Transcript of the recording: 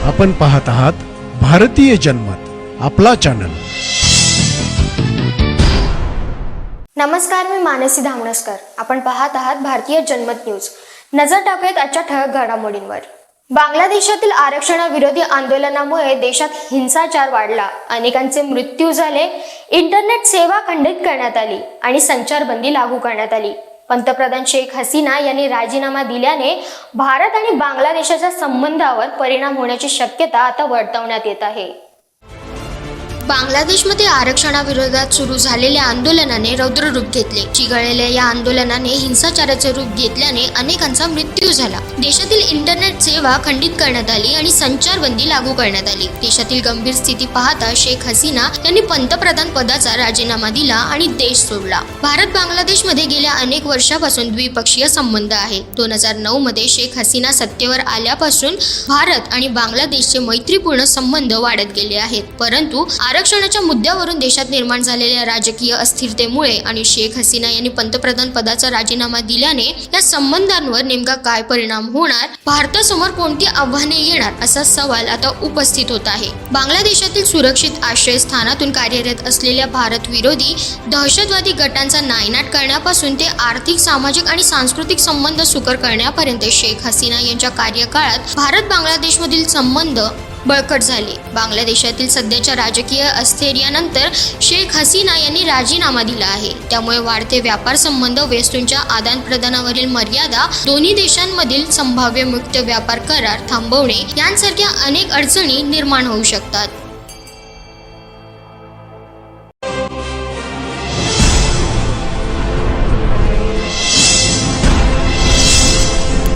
आपण पाहत आहात भारतीय जनमत, आपला चॅनल. नमस्कार, मी मानसी धामणसकर. आपण पाहत आहात भारतीय जनमत न्यूज. नजर टाकूयात आजच्या ठळक घडामोडींवर. बांगलादेशातील आरक्षणाविरोधी आंदोलनामुळे देशात हिंसाचार वाढला, अनेकांचे मृत्यू झाले, इंटरनेट सेवा खंडित करण्यात आली आणि संचारबंदी लागू करण्यात आली. पंतप्रधान शेख हसीना यांनी राजीनामा दिल्याने भारत आणि बांगलादेशाच्या संबंधावर परिणाम होण्याची शक्यता आता वर्तवण्यात येत आहे. बांगलादेशमध्ये आरक्षणाविरोधात सुरू झालेल्या आंदोलनाने रौद्र रूप घेतले. चिघळलेल्या या आंदोलनाने हिंसाचाराचे रूप घेतल्याने अनेकांचा मृत्यू झाला. देशातील इंटरनेट सेवा खंडित करण्यात आली आणि संचारबंदी लागू करण्यात आली. देशातील गंभीर स्थिती पाहता शेख हसीना यांनी पंतप्रधान पदाचा राजीनामा दिला आणि देश सोडला. भारत बांगलादेशमध्ये गेल्या अनेक वर्षापासून द्विपक्षीय संबंध आहेत. 2009 मध्ये शेख हसीना सत्तेवर आल्यापासून भारत आणि बांगलादेशचे मैत्रीपूर्ण संबंध वाढत गेले आहेत. परंतु आरक्षणाच्या मुद्द्यावरून देशात निर्माण झालेल्या राजकीय अस्थिरतेमुळे आणि शेख हसीना यांनी पंतप्रधान पदाचा राजीनामा दिल्याने या संबंधांवर नेमका काय परिणाम होणार, भारतासमोर कोणती आव्हाने येणार असा सवाल आता उपस्थित होत आहे. बांगलादेशातील सुरक्षित आश्रयस्थानातून कार्यरत असलेल्या भारत विरोधी दहशतवादी गटांचा नायनाट करण्यापासून ते आर्थिक, सामाजिक आणि सांस्कृतिक संबंध सुकर करण्यापर्यंत शेख हसीना यांच्या कार्यकाळात भारत बांगलादेशमधील संबंध बळकट झाले. बांगलादेशातील सध्याच्या राजकीय अस्थिरतेनंतर शेख हसीना यांनी राजीनामा दिला आहे. त्यामुळे वाढते व्यापार संबंध, वस्तूंच्या आदान प्रदानावरील मर्यादा, दोन्ही देशांमधील संभाव्य मुक्त व्यापार करार थांबवणे यांसारख्या अनेक अडचणी निर्माण होऊ शकतात.